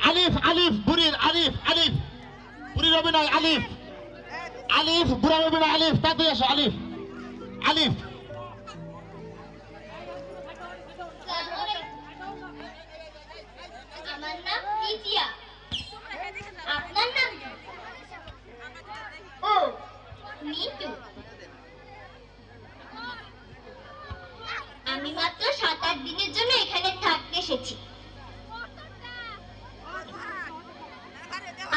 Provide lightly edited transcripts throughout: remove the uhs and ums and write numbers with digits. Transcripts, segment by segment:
আলিফ আলিফ বুড়ির আলিফ আলিফ বুড়ির অভিনয় আলিফ আলিফ বুড়ার অভিনয় আলিফ তাড়াতাড়ি আসো আলিফ আলিফ আমার নাম ইজিয়া। আপনার নাম? ও মিতু। আমি মাত্র 7-8 দিনের জন্য এখানে থাকতে এসেছি।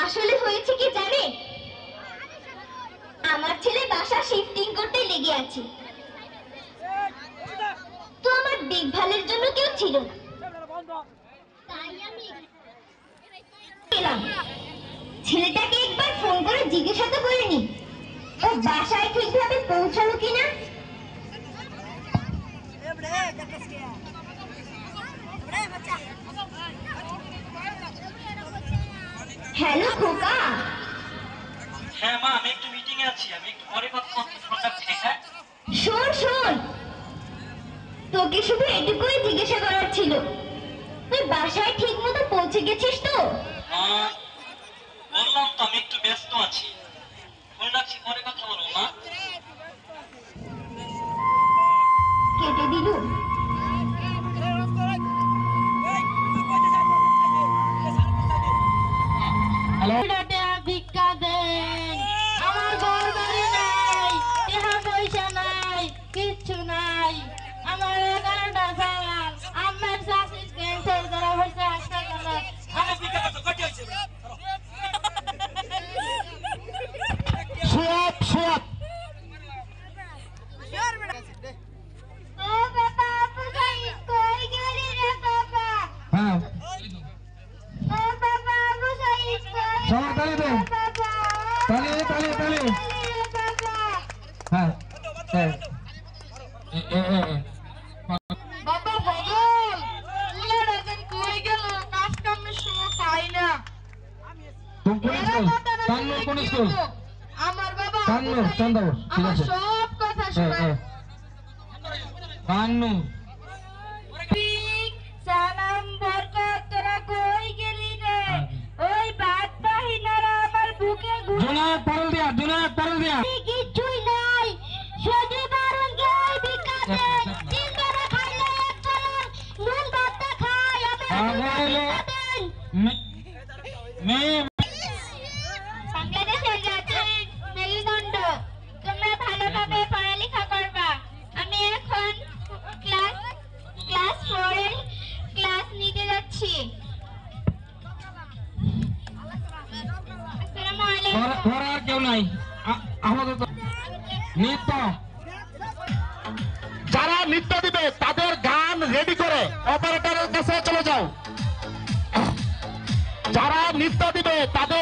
আসলে হয়েছে কি জানেন, আমার ছেলে বাসা শিফটিং করতে লেগে আছে, তো আমার দেখভালের জন্য কেউ ছিল না, তাই আমি এলাম। ছেলেটাকে একবার ফোন করে জিজ্ঞাসা তো করিনি ও বাসায় ঠিকভাবে পৌঁছালো কিনা। হ্যালো খোকা। হ্যাঁ মা, আমি একটু মিটিং এ আছি, আমি একটু পরে কথা বলবো ফোনটা থেকে। হ্যাঁ শোন শোন, তোকে শুধু এটুকুই জিজ্ঞাসা করার ছিল, তুই বাসায় ঠিক মতো পৌঁছে গেছিস তো? বললাম তো আমি একটু ব্যস্ত আছি, ফোন রাখছি, পরে কথা বলবো মা। কেটে দিল। ভিক্ষা দেন, আমার ঘর বাড়ি নাই, টাকা পয়সা নাই, কিচ্ছু নাই। আমার 11টা সাল, আমার চাষির ক্যান্সার ধরা হয়েছে হাসপাতালে। সোয়াব সোয়াব ও বাবা, আপু সাইদ কই গেলি রে বাবা? হ্যাঁ ও বাবা, আপু সাইদ কই? সবাই তালি দে, বাবা তালি তালি তালি। রে বাবা। হ্যাঁ হ্যাঁ বাবা বদল, উলার এখন কই গেল? কাজ কামের সময় পাই না। তুমি কোন স্কুল? তান্নুর কোন স্কুল? আমার বাবা তান্নুর চান্দাবর, ঠিক আমার আছে। সব কথা হ্যাঁ শোনায়। হ্যাঁ তান্নুর। সালাম বরকত, তোরা কই গেলি রে? ওই বাদ বাহিনারা আমার বুকে জুনায়েদ পারল দিয়া, জুনায়েদ পারল দিয়া। কিছুই নাই, শুধু বারণ গায় ভিক্ষা দেন। 3 বেলা খাইলে 1 চালান নুন ভাতটা খাই, আগে দেন। মেয়ে বাংলাদেশের জাতীয় মেরুদণ্ড, তোমরা ভালোভাবে পড়ালেখা করবা। আমি এখন ক্লাস 4 এর ক্লাস নিতে যাচ্ছি। আসসালামু আলাইকুম। ঘরে আর কেউ নাই আমাদের তো নৃত্য। যারা নৃত্য দিবে তাদের গান রেডি করে অপারেটরের কাছে চলে যাও। যারা নৃত্য দিবে তাদের